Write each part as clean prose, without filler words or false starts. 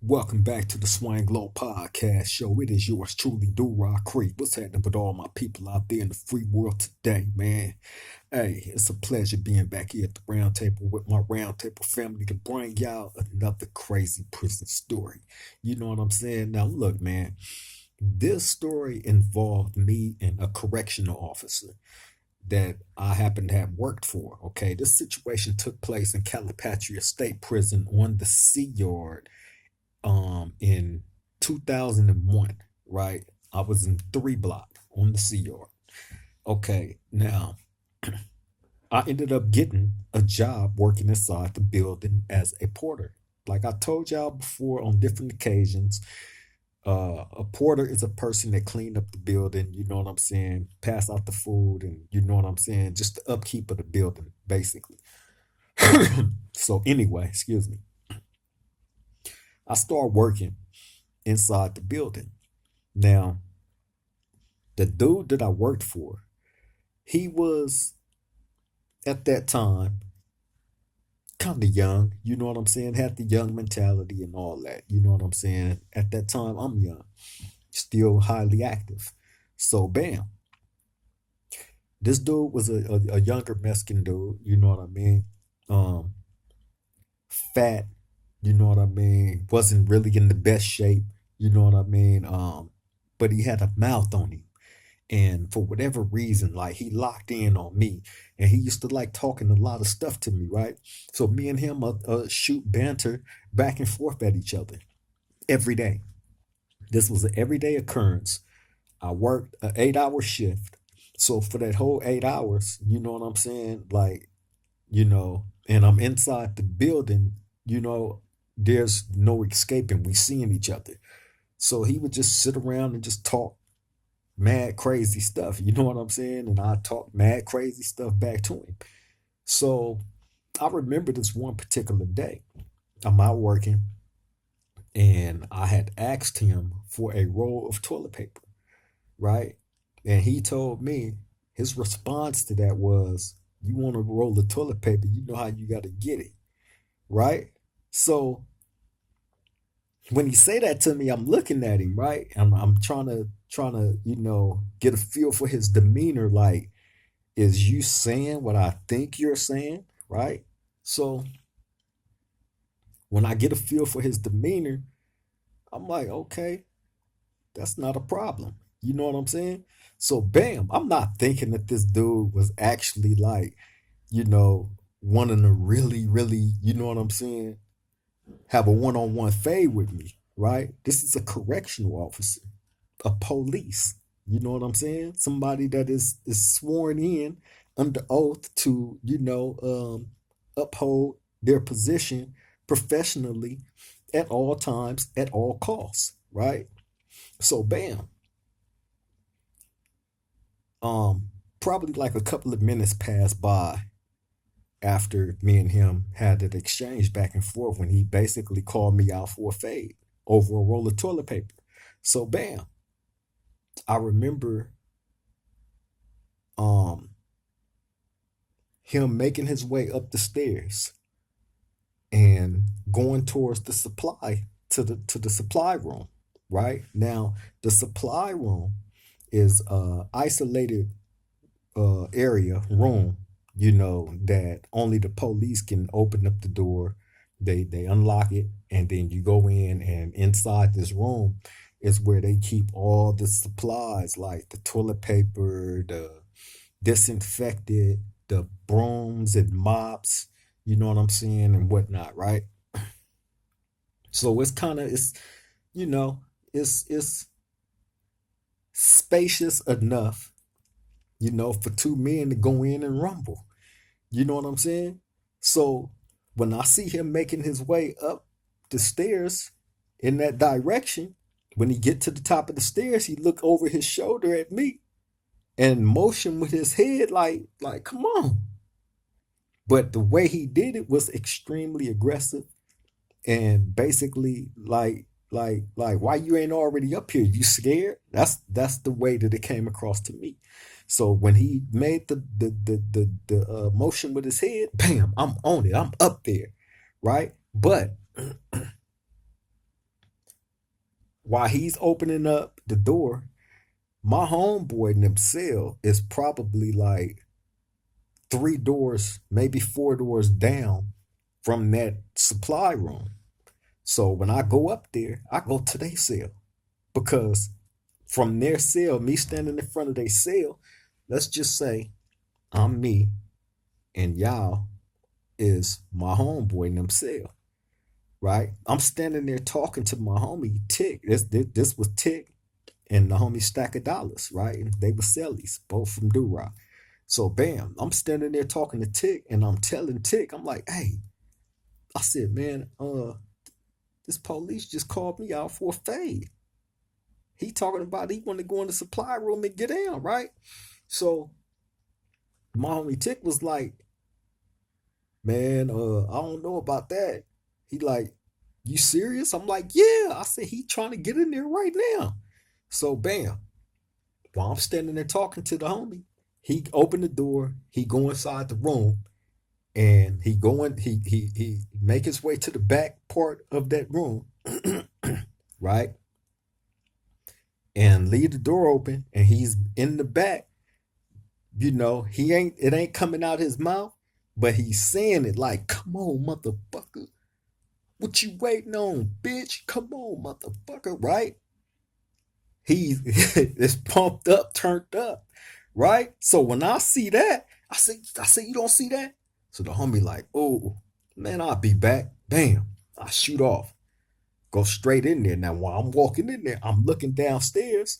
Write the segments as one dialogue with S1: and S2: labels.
S1: Welcome back to the Swang Glow Podcast Show. It is yours truly, Do Rock Creek. What's happening with all my people out there in the free world today, man? Hey, it's a pleasure being back here at the round table with my round table family to bring y'all another crazy prison story. You know what I'm saying? Now, look, man, this story involved me and a correctional officer that I happen to have worked for. Okay, this situation took place in Calipatria State Prison on the Sea Yard in 2001, right? I was in 3 block on the Sea Yard. Okay, now I ended up getting a job working inside the building as a porter. Like I told y'all before on different occasions, a porter is a person that clean up the building, you know what I'm saying, pass out the food, and you know what I'm saying, just the upkeep of the building, basically. So anyway, excuse me. I started working inside the building. Now, the dude that I worked for, he was at that time kind of young, you know what I'm saying? Had the young mentality and all that, you know what I'm saying? At that time, I'm young, still highly active. So, bam, this dude was a younger Mexican dude, you know what I mean? Um, Fat, you know what I mean? Wasn't really in the best shape, you know what I mean? But he had a mouth on him. And for whatever reason, like he locked in on me, and he used to like talking a lot of stuff to me, right? So me and him shoot banter back and forth at each other every day. This was an everyday occurrence. I worked an 8 hour shift. So for that whole 8 hours, you know what I'm saying? Like, and I'm inside the building, you know, there's no escaping. We seeing each other. So he would just sit around and just talk mad crazy stuff. You know what I'm saying? And I talk mad crazy stuff back to him. So I remember this one particular day. I'm out working and I had asked him for a roll of toilet paper, right? And he told me his response to that was, "You want a roll of toilet paper, you know how you got to get it," right? So when he say that to me, I'm looking at him, right? I'm trying to get a feel for his demeanor. Like, is you saying what I think you're saying, right? So when I get a feel for his demeanor, I'm like, okay, that's not a problem. You know what I'm saying? So bam, I'm not thinking that this dude was actually like, wanting to really, really, you know what I'm saying, have a one-on-one fade with me, right? This is a correctional officer, a police. You know what I'm saying? Somebody that is sworn in under oath to, uphold their position professionally at all times, at all costs, right? So bam. Probably like a couple of minutes passed by after me and him had that exchange back and forth when he basically called me out for a fade over a roll of toilet paper. So bam, I remember um him making his way up the stairs and going towards the supply to the supply room. Right now, the supply room is a isolated area room. That only the police can open up the door. They unlock it, and then you go in, and inside this room is where they keep all the supplies like the toilet paper, the disinfected, the brooms and mops, you know what I'm saying, and whatnot, right? So it's kind of you know, it's spacious enough, for two men to go in and rumble. You know what I'm saying? So when I see him making his way up the stairs in that direction, when he get to the top of the stairs, he look over his shoulder at me and motion with his head like come on. But the way he did it was extremely aggressive and basically like why you ain't already up here? You scared? That's the way that it came across to me. So when he made the motion with his head, bam, I'm on it. I'm up there, right? But while he's opening up the door, my homeboy in them cell is probably like 3 doors, maybe 4 doors down from that supply room. So when I go up there, I go to their cell because from their cell, me standing in front of their cell, let's just say I'm me and y'all is my homeboy in them cell, right? I'm standing there talking to my homie Tick. This was Tick and the homie Stack of Dollars, right? And they were cellies, both from Do-Rock. So bam, I'm standing there talking to Tick and I'm telling Tick, I'm like, hey, I said, man, this police just called me out for a fade. He talking about he want to go in the supply room and get down, right? So my homie Tick was like, man, I don't know about that. He like, you serious? I'm like, yeah. I said, he trying to get in there right now. So bam, while I'm standing there talking to the homie, he opened the door, he go inside the room, and he make his way to the back part of that room, right? And leave the door open, and he's in the back. You know, it ain't coming out his mouth, but he's saying it like, come on, motherfucker. What you waiting on, bitch? Come on, motherfucker, right? He is pumped up, turned up, right? So when I see that, I say, you don't see that? So the homie like, oh, man, I'll be back. Bam, I shoot off. Go straight in there. Now, while I'm walking in there, I'm looking downstairs.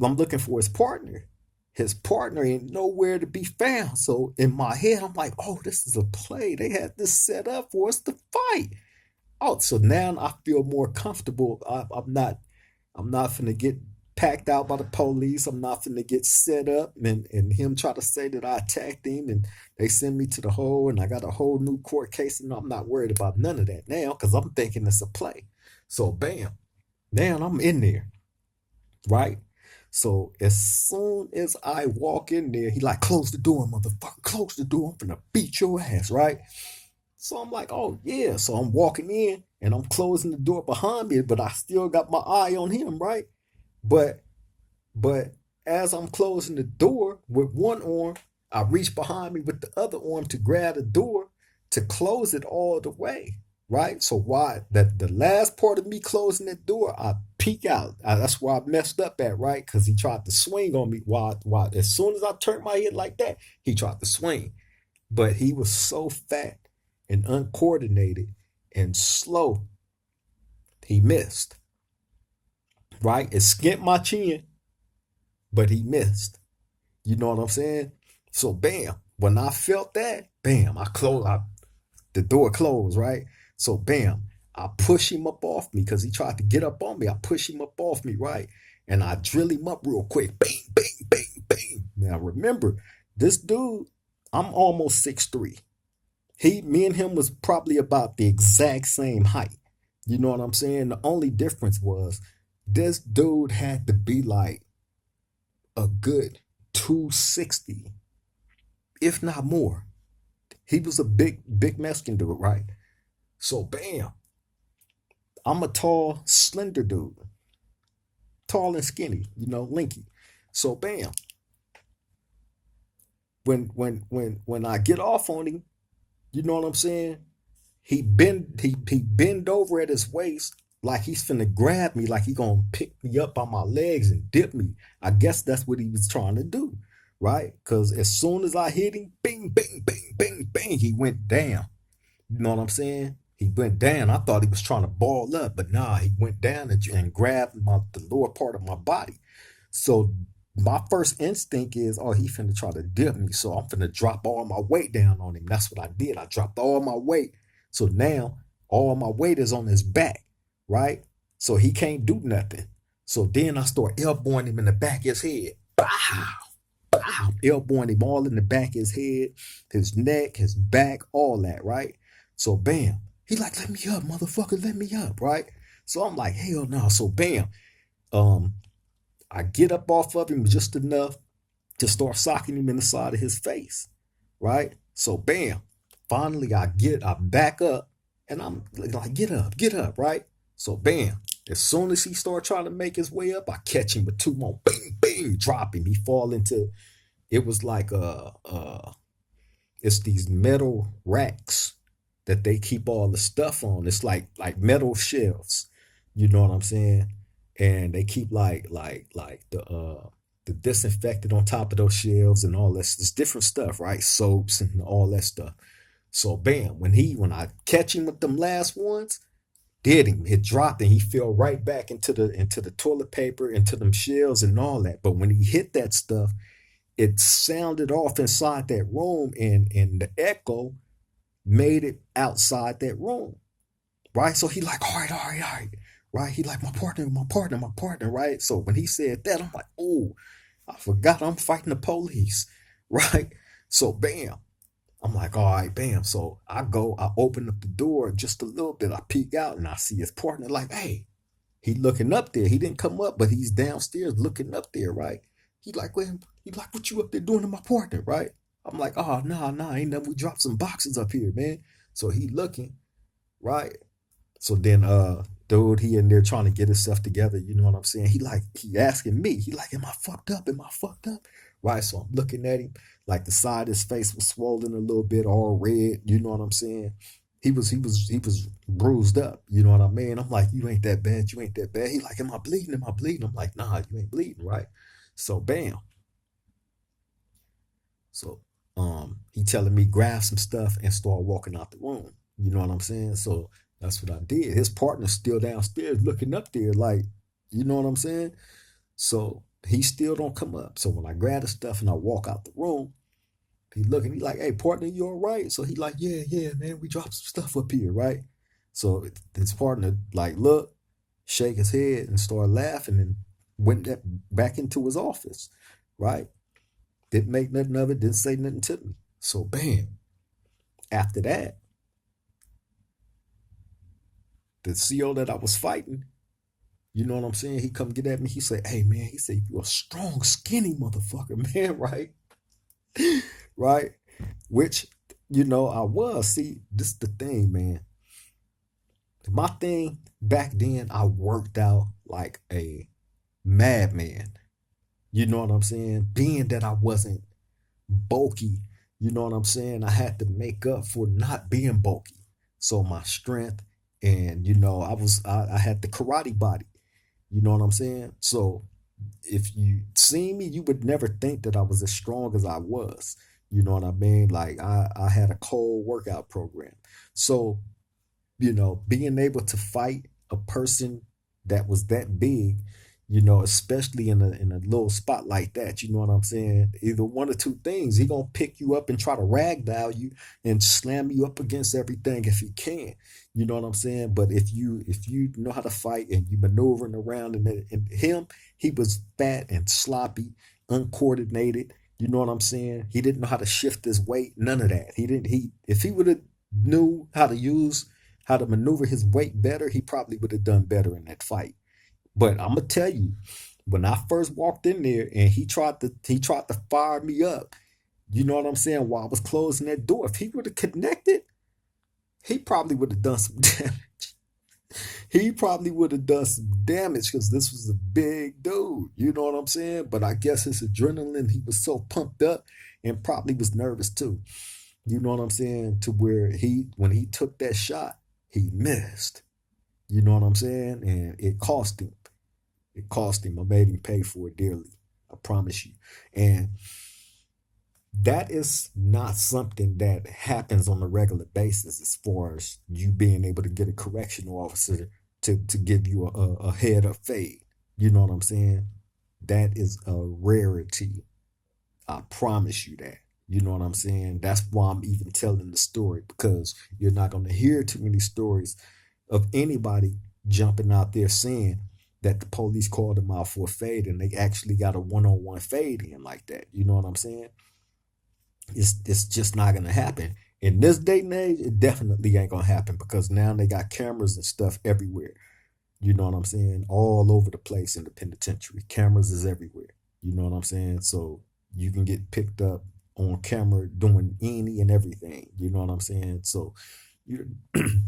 S1: I'm looking for his partner. His partner ain't nowhere to be found. So in my head, I'm like, oh, this is a play. They had this set up for us to fight. Oh, so now I feel more comfortable. I'm not finna get packed out by the police. I'm not finna get set up and him try to say that I attacked him and they send me to the hole and I got a whole new court case and I'm not worried about none of that now because I'm thinking it's a play. So bam, now I'm in there, right? So as soon as I walk in there, he like, close the door, motherfucker, close the door. I'm finna beat your ass, right? So I'm like, oh yeah. So I'm walking in and I'm closing the door behind me, but I still got my eye on him, right? But as I'm closing the door with one arm, I reach behind me with the other arm to grab the door to close it all the way, right? So why that the last part of me closing that door, I peek out. That's where I messed up at, right? Because he tried to swing on me. While as soon as I turned my head like that, he tried to swing, but he was so fat and uncoordinated and slow, he missed. Right? It skinned my chin, but he missed. You know what I'm saying? So bam, when I felt that, bam, the door closed, right? So bam, I push him up off me because he tried to get up on me. I push him up off me, right? And I drill him up real quick. Bang, bang, bang, bang. Now remember, this dude, I'm almost 6'3". Me and him was probably about the exact same height. You know what I'm saying? The only difference was this dude had to be like a good 260, if not more. He was a big Mexican dude, right? So bam, I'm a tall, slender dude. Tall and skinny, lanky. So bam. When I get off on him, you know what I'm saying? He bend over at his waist like he's finna grab me, like he gonna pick me up by my legs and dip me. I guess that's what he was trying to do, right? Because as soon as I hit him, bing, bing, bing, bing, bing, he went down. You know what I'm saying? He went down. I thought he was trying to ball up, but nah, he went down and grabbed the lower part of my body. So my first instinct is, oh, he finna try to dip me, so I'm finna drop all my weight down on him. That's what I did. I dropped all my weight. So now all my weight is on his back, right? So he can't do nothing. So then I start elbowing him in the back of his head. Bow, bow, elbowing him all in the back of his head, his neck, his back, all that, right? So bam, he like, let me up, motherfucker, let me up, right? So I'm like, hell no. So bam, I get up off of him just enough to start socking him in the side of his face, right? So bam, finally I back up and I'm like, get up, right? So bam, As soon as he start trying to make his way up, I catch him with two more, bing, bing, drop him. He fall into, it was like it's these metal racks that they keep all the stuff on. It's like metal shelves, you know what I'm saying? And they keep like the disinfectant on top of those shelves and all this different stuff, right? Soaps and all that stuff. So bam, when I catch him with them last ones, did him. It dropped and he fell right back into the toilet paper, into them shells and all that. But when he hit that stuff, it sounded off inside that room, and the echo made it outside that room. Right? So he like, all right, all right, all right. Right? He like, my partner, my partner, my partner, right? So when he said that, I'm like, oh, I forgot I'm fighting the police. Right? So bam. I'm like, all right, bam. So I open up the door just a little bit. I peek out and I see his partner like, hey, he looking up there. He didn't come up, but he's downstairs looking up there, right? He like, well, he like, what you up there doing to my partner, right? I'm like, oh, nah, ain't nothing. We dropped some boxes up here, man. So he looking, right? So then dude, he in there trying to get himself together, you know what I'm saying? He asking me, he like, am I fucked up? Am I fucked up? Right. So I'm looking at him, like the side of his face was swollen a little bit, all red, you know what I'm saying? He was bruised up, you know what I mean? I'm like, you ain't that bad, you ain't that bad. He like, am I bleeding? Am I bleeding? I'm like, nah, you ain't bleeding, right? So bam. So he telling me grab some stuff and start walking out the room. You know what I'm saying? So that's what I did. His partner's still downstairs looking up there, like, you know what I'm saying? So he still don't come up. So when I grab the stuff and I walk out the room, he looking, he like, hey, partner, you all right? So he like, yeah, man, we dropped some stuff up here, right? So his partner like, look, shake his head and start laughing and went back into his office, right? Didn't make nothing of it, didn't say nothing to me. So bam, after that, the CO that I was fighting, you know what I'm saying? He come get at me. He said, hey man, he said, you a strong, skinny motherfucker, man, right? Right? Which, you know, I was. See, this is the thing, man. My thing back then, I worked out like a madman. You know what I'm saying? Being that I wasn't bulky, you know what I'm saying? I had to make up for not being bulky. So my strength, and you know, I had the karate body. You know what I'm saying? So if you see me, you would never think that I was as strong as I was. You know what I mean? Like I had a cold workout program. So, you know, being able to fight a person that was that big, you know, especially in a little spot like that, you know what I'm saying? Either one or two things. He gonna pick you up and try to ragdoll you and slam you up against everything if he can. You know what I'm saying? But if you know how to fight and you maneuvering around and him, he was fat and sloppy, uncoordinated. You know what I'm saying? He didn't know how to shift his weight, none of that. He didn't he If he would have knew how to maneuver his weight better, he probably would have done better in that fight. But I'm gonna tell you, when I first walked in there and he tried to fire me up, you know what I'm saying, while I was closing that door, if he would have connected, he probably would have done some damage. He probably would have done some damage because this was a big dude. You know what I'm saying? But I guess his adrenaline, he was so pumped up and probably was nervous too. You know what I'm saying? To where when he took that shot, he missed. You know what I'm saying? And it cost him. It cost him. I made him pay for it dearly. I promise you. And that is not something that happens on a regular basis as far as you being able to get a correctional officer to give you a head up fade. You know what I'm saying? That is a rarity. I promise you that. You know what I'm saying? That's why I'm even telling the story, because you're not going to hear too many stories of anybody jumping out there saying that the police called them out for a fade and they actually got a one-on-one fade in like that. You know what I'm saying? It's just not gonna happen. In this day and age, it definitely ain't gonna happen because now they got cameras and stuff everywhere. You know what I'm saying? All over the place in the penitentiary. Cameras is everywhere. You know what I'm saying? So you can get picked up on camera doing any and everything. You know what I'm saying? So you're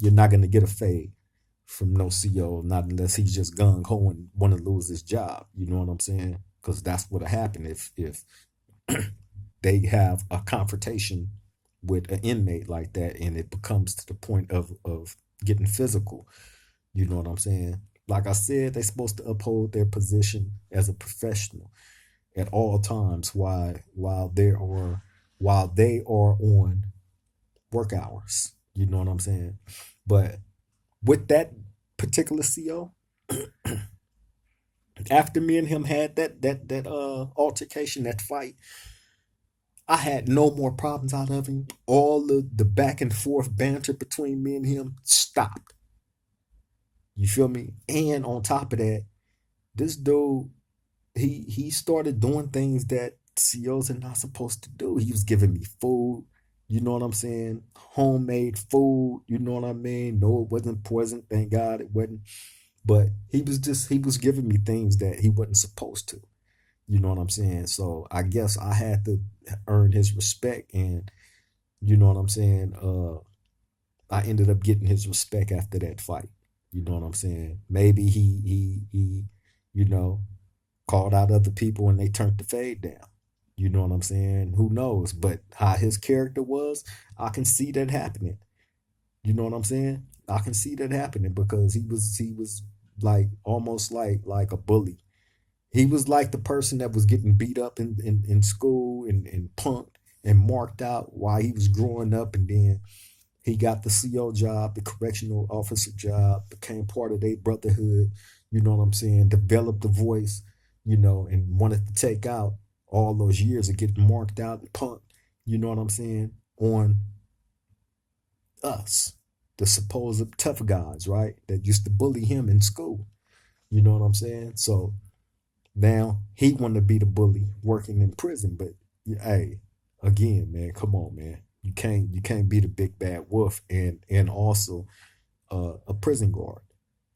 S1: you're not gonna get a fade from no CO, not unless he's just gung ho and want to lose his job. You know what I'm saying? Because that's what'll happen if they have a confrontation with an inmate like that, and it becomes to the point of getting physical. You know what I'm saying? Like I said, they're supposed to uphold their position as a professional at all times while they are on work hours. You know what I'm saying? But with that particular CO, after me and him had that altercation, that fight, I had no more problems out of him. All the back and forth banter between me and him stopped. You feel me? And on top of that, this dude, he started doing things that COs are not supposed to do. He was giving me food, you know what I'm saying? Homemade food, you know what I mean? No, it wasn't poison, thank God it wasn't. But he was giving me things that he wasn't supposed to. You know what I'm saying? So I guess I had to earn his respect, and you know what I'm saying? I ended up getting his respect after that fight. You know what I'm saying? Maybe he you know, called out other people and they turned the fade down. You know what I'm saying? Who knows? But how his character was, I can see that happening. You know what I'm saying? I can see that happening because he was like almost like a bully. He was like the person that was getting beat up in school and punked and marked out while he was growing up, and then he got the CO job, the correctional officer job, became part of their brotherhood, you know what I'm saying, developed the voice, you know, and wanted to take out all those years of getting marked out and punked, you know what I'm saying, on us, the supposed tough guys, right, that used to bully him in school, you know what I'm saying? So now he wanted to be the bully working in prison, but hey, again, man, come on, man. You can't be the big bad wolf and also a prison guard.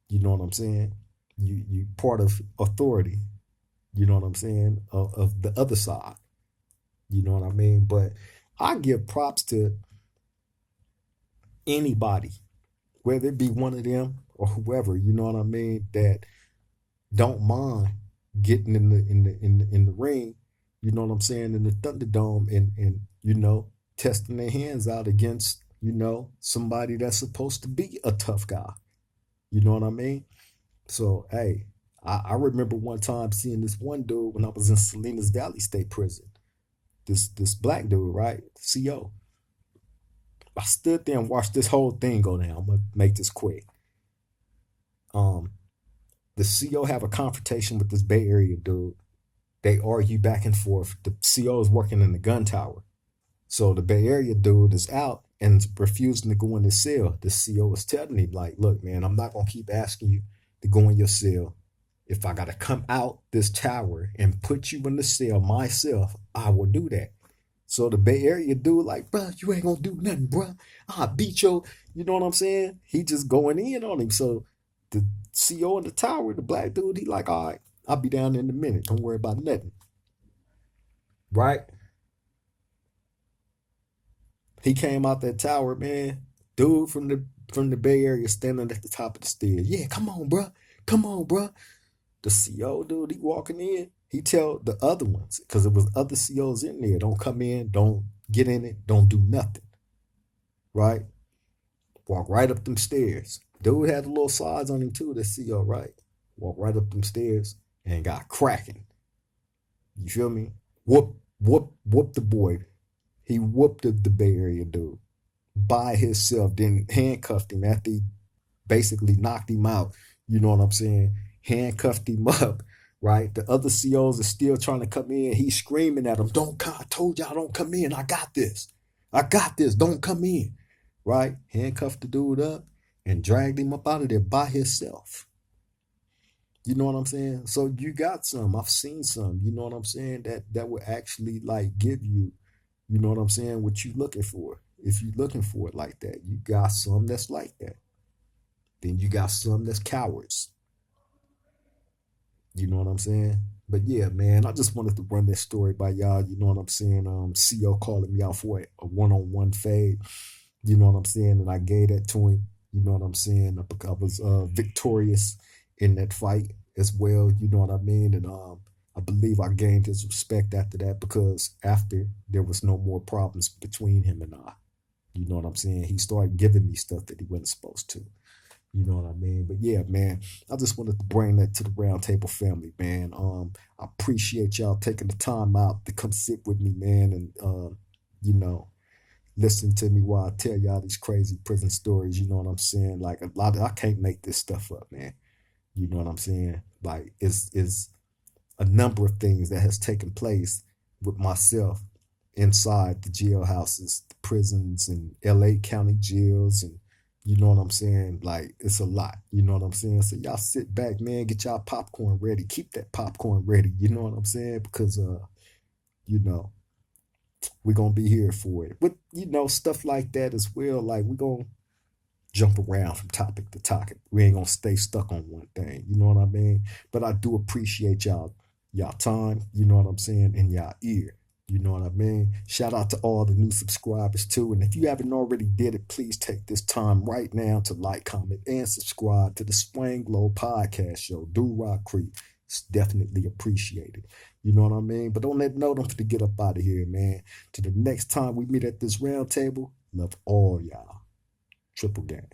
S1: You know what I'm saying? You part of authority. You know what I'm saying? Of the other side. You know what I mean? But I give props to anybody, whether it be one of them or whoever. You know what I mean? That don't mind getting in the ring. You know what I'm saying? In the Thunderdome and you know, testing their hands out against, you know, somebody that's supposed to be a tough guy. You know what I mean? So, hey, I remember one time seeing this one dude when I was in Salinas Valley State Prison. This black dude, right? CO. I stood there and watched this whole thing go down. I'm gonna make this quick. Um, the CO have a confrontation with this Bay Area dude. They argue back and forth. The CO is working in the gun tower. So the Bay Area dude is out and refusing to go in his cell. The CO is telling him, like, look, man, I'm not going to keep asking you to go in your cell. If I got to come out this tower and put you in the cell myself, I will do that. So the Bay Area dude, like, bro, you ain't going to do nothing, bro. I'll beat your, you know what I'm saying? He just going in on him. So the CO in the tower, the black dude, he like, all right, I'll be down in a minute. Don't worry about nothing. Right? He came out that tower, man. Dude from the Bay Area standing at the top of the stairs. Yeah, come on, bro. Come on, bro. The CO dude, he walking in. He tell the other ones, because it was other COs in there, don't come in, don't get in it, don't do nothing. Right? Walk right up them stairs. Dude had the little slides on him too, the CO, right? Walk right up them stairs and got cracking. You feel me? Whoop the boy. He whooped the Bay Area dude by himself, then handcuffed him after he basically knocked him out. You know what I'm saying? Handcuffed him up, right? The other COs are still trying to come in. He's screaming at them, I told y'all don't come in. I got this. Don't come in, right? Handcuffed the dude up and dragged him up out of there by himself. You know what I'm saying? So you got some. I've seen some. You know what I'm saying? That will actually like give you, you know what I'm saying, what you looking for. If you're looking for it like that, you got some that's like that. Then you got some that's cowards. You know what I'm saying? But yeah, man, I just wanted to run that story by y'all. You know what I'm saying? CO calling me out for a one-on-one fade. You know what I'm saying? And I gave that to him. You know what I'm saying? I was victorious in that fight as well. You know what I mean? And I believe I gained his respect after that because after there was no more problems between him and I. You know what I'm saying? He started giving me stuff that he wasn't supposed to. You know what I mean? But yeah, man, I just wanted to bring that to the Roundtable family, man. I appreciate y'all taking the time out to come sit with me, man, and you know, listen to me while I tell y'all these crazy prison stories. You know what I'm saying? Like a lot of, I can't make this stuff up, man. You know what I'm saying? Like it's a number of things that has taken place with myself inside the jailhouses, the prisons, and LA County jails, and you know what I'm saying? Like it's a lot. You know what I'm saying? So y'all sit back, man, get y'all popcorn ready. Keep that popcorn ready. You know what I'm saying? Because you know, we're gonna be here for it. But you know, stuff like that as well. Like we're gonna jump around from topic to topic. We ain't gonna stay stuck on one thing. You know what I mean? But I do appreciate y'all time, you know what I'm saying, and y'all ear. You know what I mean? Shout out to all the new subscribers too. And if you haven't already did it, please take this time right now to like, comment, and subscribe to the Swang Low Podcast Show. Do Rock Creek. It's definitely appreciated. You know what I mean? But on that note, I'm going to get up out of here, man. To the next time we meet at this round table, love all y'all. Triple gang.